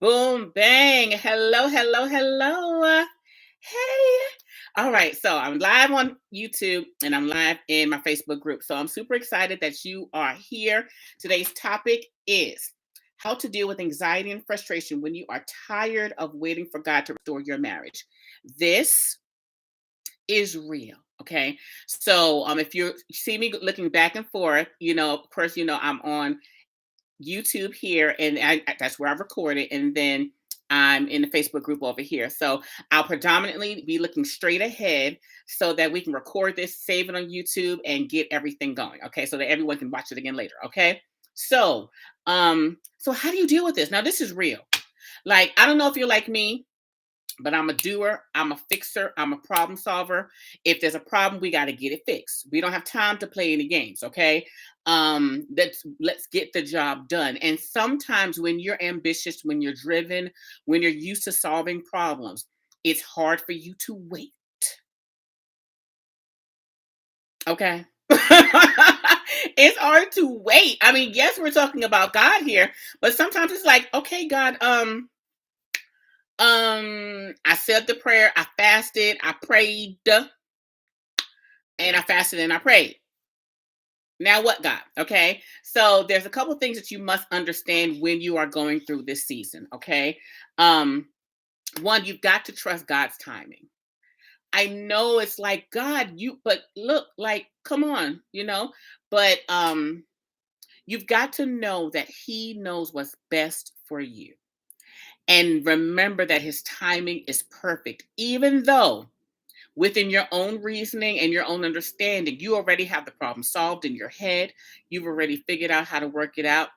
Boom, bang. Hello, hello, hello. Hey. All right. So I'm live on YouTube and I'm live in my Facebook group. So I'm super excited that you are here. Today's topic is how to deal with anxiety and frustration when you are tired of waiting for God to restore your marriage. This is real. Okay. So if you see me looking back and forth, of course, I'm on YouTube here, and that's where I've recorded, and then I'm in the Facebook group over here. So I'll predominantly be looking straight ahead so that we can record this, save it on YouTube, and get everything going. Okay, so that everyone can watch it again later. Okay, so how do you deal with this? Now, this is real. Like, I don't know if you're like me, but I'm a doer, I'm a fixer, I'm a problem solver. If there's a problem, we got to get it fixed. We don't have time to play any games, okay? Let's get the job done. And sometimes when you're ambitious, when you're driven, when you're used to solving problems, it's hard for you to wait. Okay? It's hard to wait. I mean, yes, we're talking about God here, but sometimes it's like, okay, God, I said the prayer, I fasted, I prayed, and I fasted and I prayed. Now what, God? Okay. So there's a couple things that you must understand when you are going through this season. Okay. Um, One, you've got to trust God's timing. I know it's like God, but look, like, come on, but you've got to know that He knows what's best for you. And remember that His timing is perfect, even though within your own reasoning and your own understanding, you already have the problem solved in your head. You've already figured out how to work it out.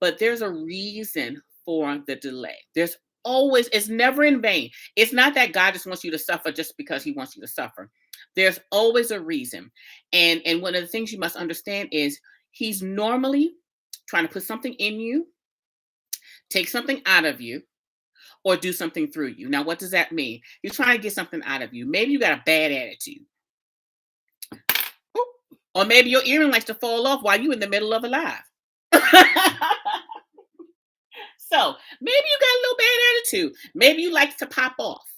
But there's a reason for the delay. It's never in vain. It's not that God just wants you to suffer just because He wants you to suffer. There's always a reason. And one of the things you must understand is He's normally trying to put something in you, take something out of you, or do something through you. Now, what does that mean? You're trying to get something out of you. Maybe you got a bad attitude. Or maybe your earring likes to fall off while you're in the middle of a live. So maybe you got a little bad attitude. Maybe you like to pop off,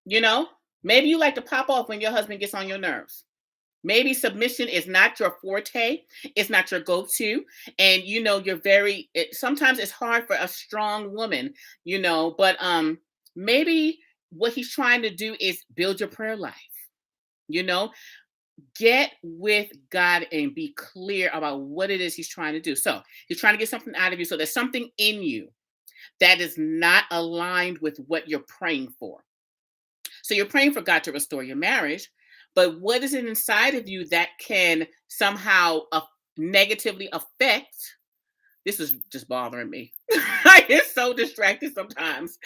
you know? Maybe you like to pop off when your husband gets on your nerves. Maybe submission is not your forte, it's not your go-to. And sometimes it's hard for a strong woman, but maybe what he's trying to do is build your prayer life, you know? Get with God and be clear about what it is He's trying to do. So He's trying to get something out of you. So there's something in you that is not aligned with what you're praying for. So you're praying for God to restore your marriage, but what is it inside of you that can somehow negatively affect? This is just bothering me. I get so distracted sometimes.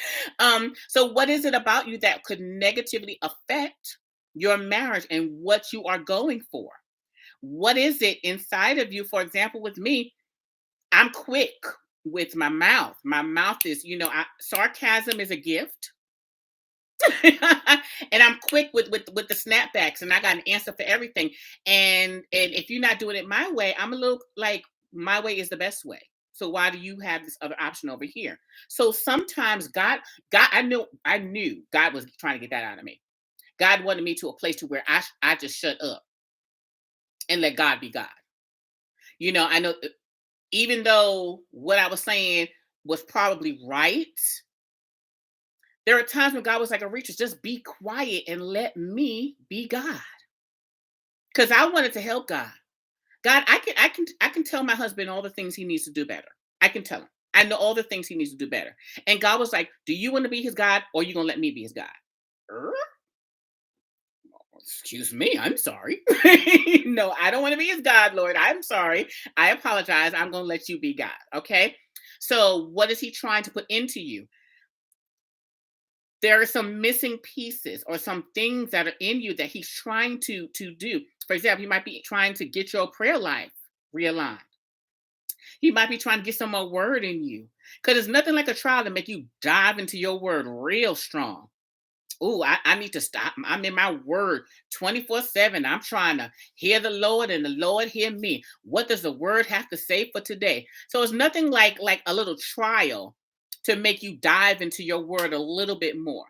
So what is it about you that could negatively affect your marriage and what you are going for? What is it inside of you? For example, with me, I'm quick with my mouth. My mouth is, sarcasm is a gift. And I'm quick with the snapbacks, and I got an answer for everything. And if you're not doing it my way, I'm a little like, my way is the best way. So why do you have this other option over here? So sometimes God, I knew God was trying to get that out of me. God wanted me to a place to where I just shut up and let God be God. I know, even though what I was saying was probably right, there are times when God was like, Arrettres, just be quiet and let me be God. Because I wanted to help God. God, I can tell my husband all the things he needs to do better. I can tell him. I know all the things he needs to do better. And God was like, do you want to be his God, or are you gonna let me be his God? Er? Excuse me, I'm sorry. No, I don't want to be his God, Lord. I'm sorry. I apologize. I'm gonna let you be God. Okay. So what is he trying to put into you? There are some missing pieces or some things that are in you that he's trying to do. For example, he might be trying to get your prayer life realigned. He might be trying to get some more word in you, because there's nothing like a trial to make you dive into your word real strong. Oh, I need to stop. I'm in my word 24/7. I'm trying to hear the Lord and the Lord hear me. What does the word have to say for today? So it's nothing like a little trial to make you dive into your word a little bit more.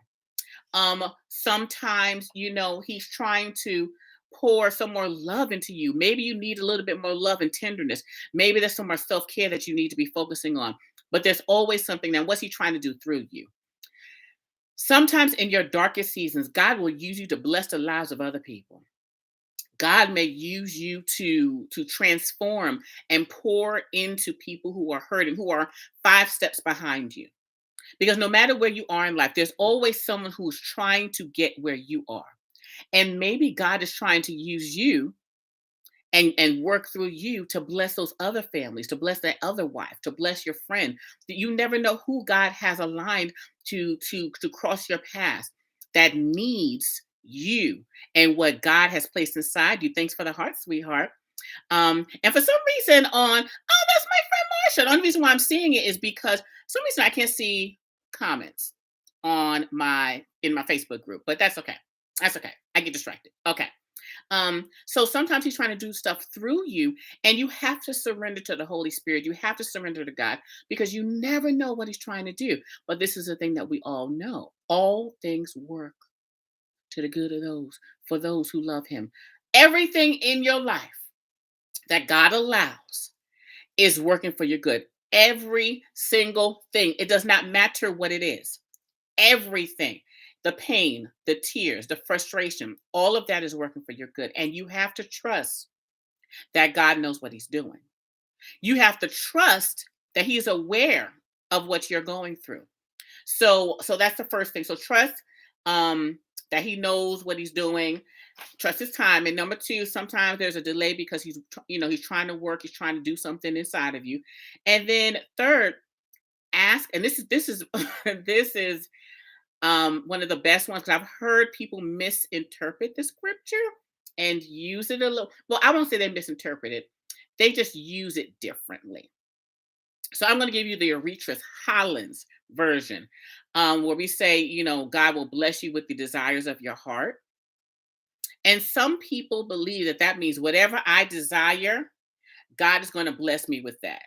Sometimes, he's trying to pour some more love into you. Maybe you need a little bit more love and tenderness. Maybe there's some more self-care that you need to be focusing on. But there's always something. Now, what's he trying to do through you? Sometimes in your darkest seasons, God will use you to bless the lives of other people. God may use you to transform and pour into people who are hurting, who are 5 steps behind you. Because no matter where you are in life, there's always someone who's trying to get where you are. And maybe God is trying to use you and work through you to bless those other families, to bless that other wife, to bless your friend. You never know who God has aligned to cross your path that needs you and what God has placed inside you. Thanks for the heart, sweetheart. And for some reason that's my friend Marsha. The only reason why I'm seeing it is because for some reason I can't see comments in my Facebook group, but that's okay. That's okay. I get distracted. Okay. So sometimes he's trying to do stuff through you, and you have to surrender to the Holy Spirit. You have to surrender to God because you never know what he's trying to do. But this is the thing that we all know. All things work to the good of for those who love him. Everything in your life that God allows is working for your good. Every single thing. It does not matter what it is. Everything. The pain, the tears, the frustration, all of that is working for your good. And you have to trust that God knows what he's doing. You have to trust that he's aware of what you're going through. So that's the first thing. So trust that he knows what he's doing. Trust his time. And number 2, sometimes there's a delay because he's trying to work, he's trying to do something inside of you. And then third, ask, and this is this is one of the best ones because I've heard people misinterpret the scripture and use it a little. Well, I won't say they misinterpret it. They just use it differently. So I'm going to give you the Arrettres Hollins version, where we say, God will bless you with the desires of your heart. And some people believe that means whatever I desire, God is going to bless me with that.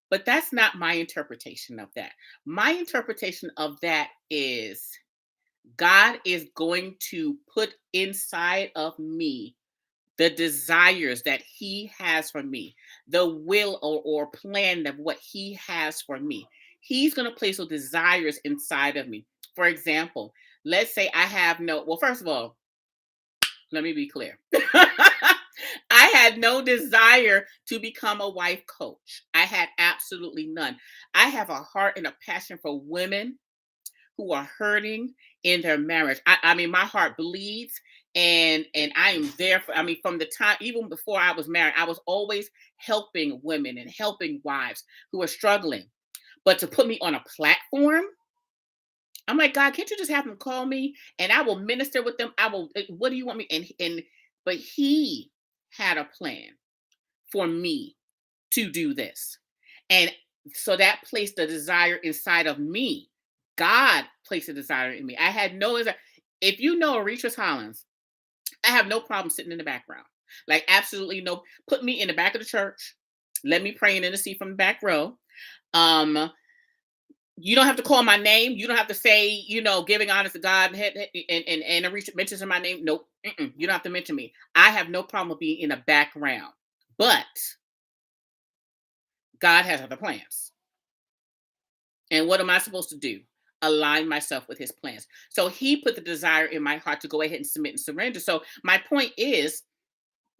But that's not my interpretation of that. My interpretation of that is God is going to put inside of me the desires that he has for me, the will or plan of what he has for me. He's going to place those desires inside of me. For example, let's say I have well, first of all, let me be clear. I had no desire to become a wife coach. I had absolutely none. I have a heart and a passion for women who are hurting in their marriage. I mean, my heart bleeds and I am there from the time, even before I was married, I was always helping women and helping wives who are struggling. But to put me on a platform, I'm like, God, can't you just have them call me and I will minister with them? What do you want me? But he had a plan for me to do this. And so that placed the desire inside of me. God placed a desire in me. I had no desire. If you know Arrettres Hollins, I have no problem sitting in the background. Like absolutely no. Put me in the back of the church. Let me pray and intercede from the back row. You don't have to call my name. You don't have to say, giving honor to God and Arrettres mentions my name. Nope. You don't have to mention me. I have no problem being in the background. But God has other plans. And what am I supposed to do? Align myself with his plans. So he put the desire in my heart to go ahead and submit and surrender. So my point is,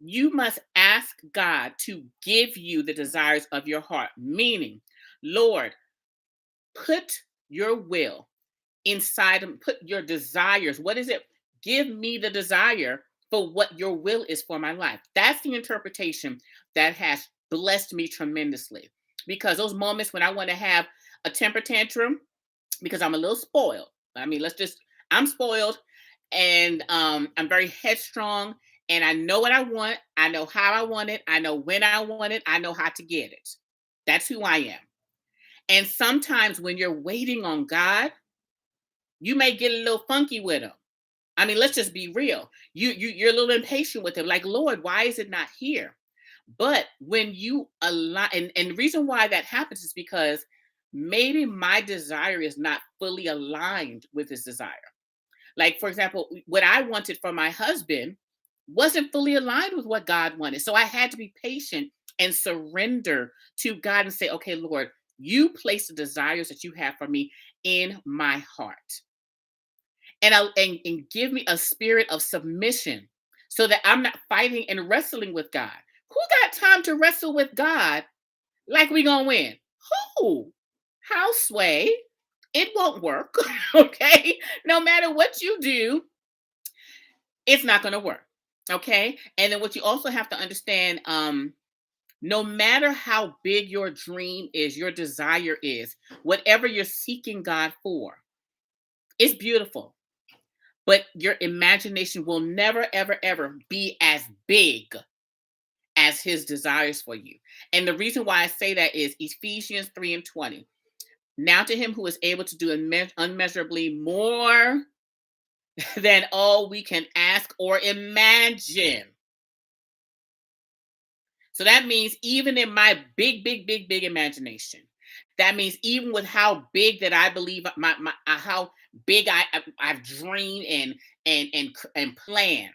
you must ask God to give you the desires of your heart. Meaning, Lord, put your will inside of, put your desires. What is it? Give me the desire for what your will is for my life. That's the interpretation that has blessed me tremendously. Because those moments when I want to have a temper tantrum, because I'm a little spoiled. I mean, I'm spoiled and I'm very headstrong and I know what I want. I know how I want it. I know when I want it. I know how to get it. That's who I am. And sometimes when you're waiting on God, you may get a little funky with him. I mean, let's just be real. You're a little impatient with him. Like, Lord, why is it not here? But when you align, and the reason why that happens is because maybe my desire is not fully aligned with his desire. Like, for example, what I wanted from my husband wasn't fully aligned with what God wanted. So I had to be patient and surrender to God and say, okay, Lord, you place the desires that you have for me in my heart. And give me a spirit of submission so that I'm not fighting and wrestling with God. Who got time to wrestle with God like we gonna win? Who? Houseway. It won't work. Okay. No matter what you do, it's not gonna work. Okay. And then what you also have to understand, no matter how big your dream is, your desire is, whatever you're seeking God for, it's beautiful. But your imagination will never, ever, ever be as big as his desires for you. And the reason why I say that is Ephesians 3:20. Now to him who is able to do unmeasurably more than all we can ask or imagine. So that means even in my big, big, big, big imagination, that means even with how big that I believe how big I've dreamed and planned,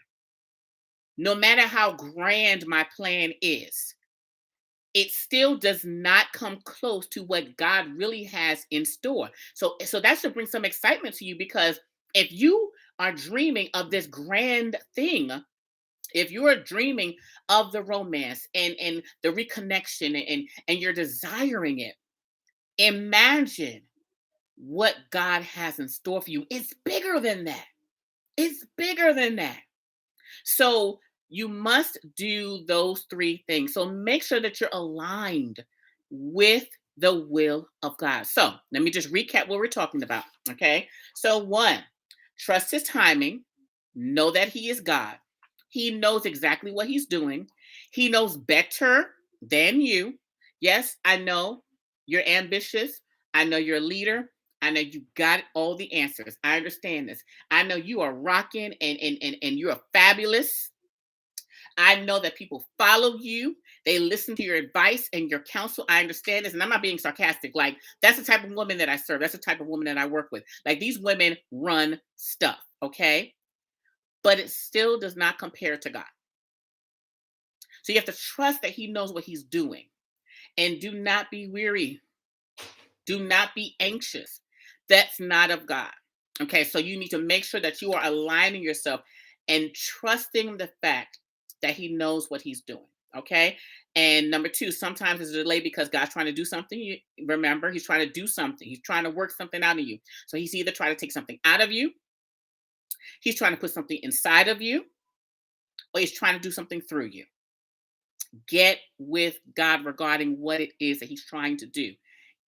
no matter how grand my plan is, it still does not come close to what God really has in store. So that should bring some excitement to you, because if you are dreaming of this grand thing, if you are dreaming of the romance and the reconnection and you're desiring it, imagine what God has in store for you. It's bigger than that. It's bigger than that. So you must do those three things. So make sure that you're aligned with the will of God. So let me just recap what we're talking about. Okay. So, one, trust his timing, know that he is God. He knows exactly what he's doing, he knows better than you. Yes, I know you're ambitious. I know you're a leader. I know you got all the answers. I understand this. I know you are rocking and you are fabulous. I know that people follow you. They listen to your advice and your counsel. I understand this. And I'm not being sarcastic. Like, that's the type of woman that I serve. That's the type of woman that I work with. Like, these women run stuff. Okay. But it still does not compare to God. So you have to trust that he knows what he's doing. And do not be weary. Do not be anxious. That's not of God. Okay, so you need to make sure that you are aligning yourself and trusting the fact that he knows what he's doing. Okay. And number two, sometimes it's a delay because God's trying to do something. You remember, he's trying to do something. He's trying to work something out of you. So he's either trying to take something out of you, he's trying to put something inside of you, or he's trying to do something through you. Get with God regarding what it is that he's trying to do.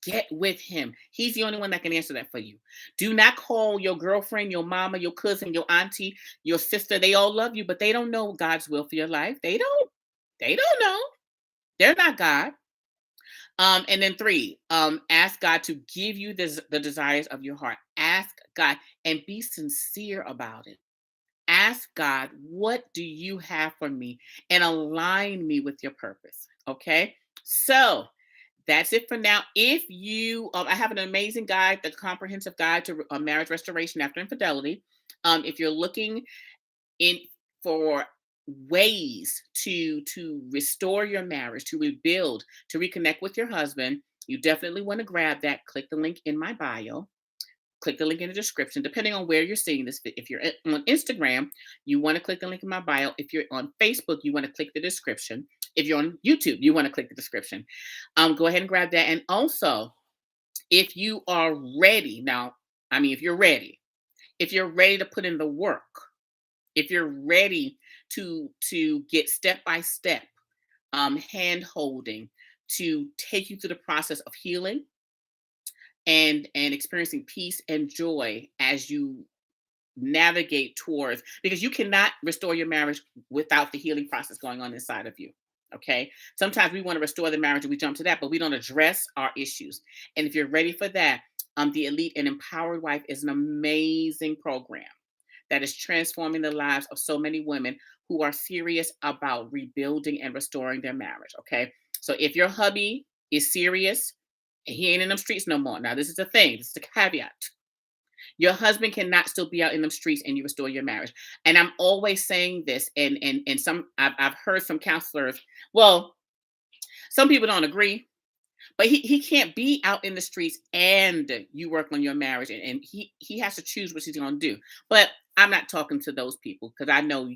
Get with him. He's the only one that can answer that for you. Do not call your girlfriend, your mama, your cousin, your auntie, your sister. They all love you, but they don't know God's will for your life. They don't. They don't know. They're not God. And then three, ask God to give you the desires of your heart. Ask God and be sincere about it. Ask God, what do you have for me? And align me with your purpose. Okay. So that's it for now. If you, I have an amazing guide, the comprehensive guide to marriage restoration after infidelity. If you're looking in for ways to restore your marriage, to rebuild, to reconnect with your husband, you definitely want to grab that. Click the link in my bio. Click the link in the description, depending on where you're seeing this. If you're on Instagram, you want to click the link in my bio. If you're on Facebook, you want to click the description. If you're on YouTube, you want to click the description. Go ahead and grab that. And also, if you are ready now, if you're ready to put in the work, if you're ready to get step by step hand holding to take you through the process of healing and experiencing peace and joy as you navigate towards, because you cannot restore your marriage without the healing process going on inside of you. Okay. Sometimes we want to restore the marriage and we jump to that, but we don't address our issues. And if you're ready for that, the Elite and Empowered Wife is an amazing program that is transforming the lives of so many women who are serious about rebuilding and restoring their marriage. Okay. So if your hubby is serious, And he ain't in them streets no more. Now, this is the thing. This is the caveat. Your husband cannot still be out in them streets and you restore your marriage. And I'm always saying this, and some I've heard some counselors. Well, some people don't agree, but he can't be out in the streets and you work on your marriage, and he has to choose what he's going to do. But I'm not talking to those people because I know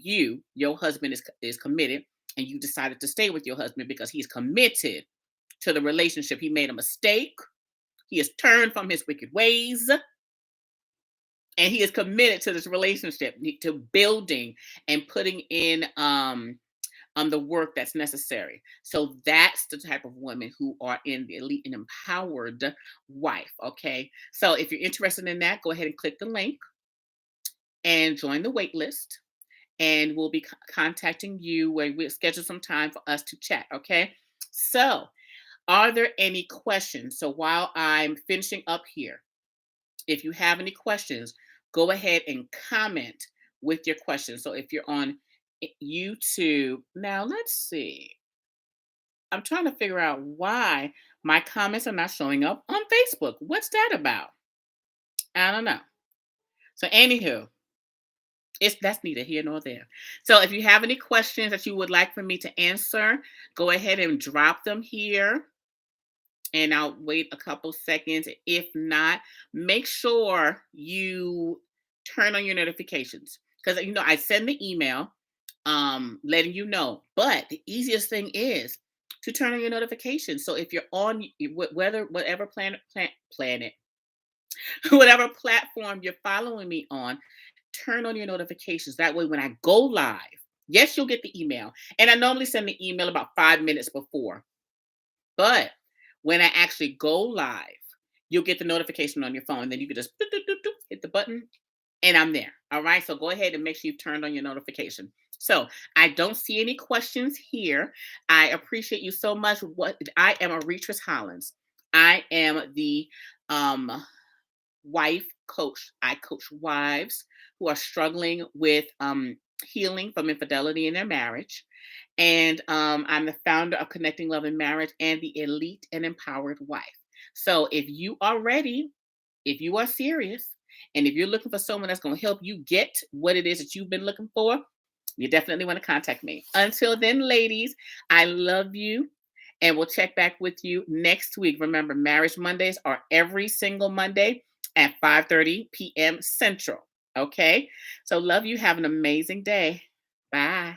your husband is committed, and you decided to stay with your husband because he's committed to the relationship. He made a mistake. He has turned from his wicked ways, and he is committed to this relationship, to building and putting in the work that's necessary. So that's the type of women who are in the elite and empowered wife. Okay. So if you're interested in that, go ahead and click the link and join the wait list. And we'll be contacting you where we'll schedule some time for us to chat. Okay. So, are there any questions? So, while I'm finishing up here, if you have any questions, go ahead and comment with your questions. So, if you're on YouTube, now let's see. I'm trying to figure out why my comments are not showing up on Facebook. What's that about? I don't know. So, anywho, that's neither here nor there. So, if you have any questions that you would like for me to answer, go ahead and drop them here, and I'll wait a couple seconds. If not, make sure you turn on your notifications, because I send the email letting you know. But the easiest thing is to turn on your notifications. So if you're on whatever planet, whatever platform you're following me on, turn on your notifications. That way, when I go live, yes, you'll get the email. And I normally send the email about 5 minutes before. But when I actually go live, you'll get the notification on your phone. Then you can just hit the button and I'm there. All right. So go ahead and make sure you've turned on your notification. So I don't see any questions here. I appreciate you so much. I am Arrettres Hollins. I am the wife coach. I coach wives who are struggling with healing from infidelity in their marriage. And I'm the founder of Connecting Love and Marriage and the Elite and Empowered Wife. So if you are ready, if you are serious, and if you're looking for someone that's going to help you get what it is that you've been looking for, you definitely want to contact me. Until then, ladies, I love you. And we'll check back with you next week. Remember, Marriage Mondays are every single Monday at 5:30 p.m. Central. Okay? So love you. Have an amazing day. Bye.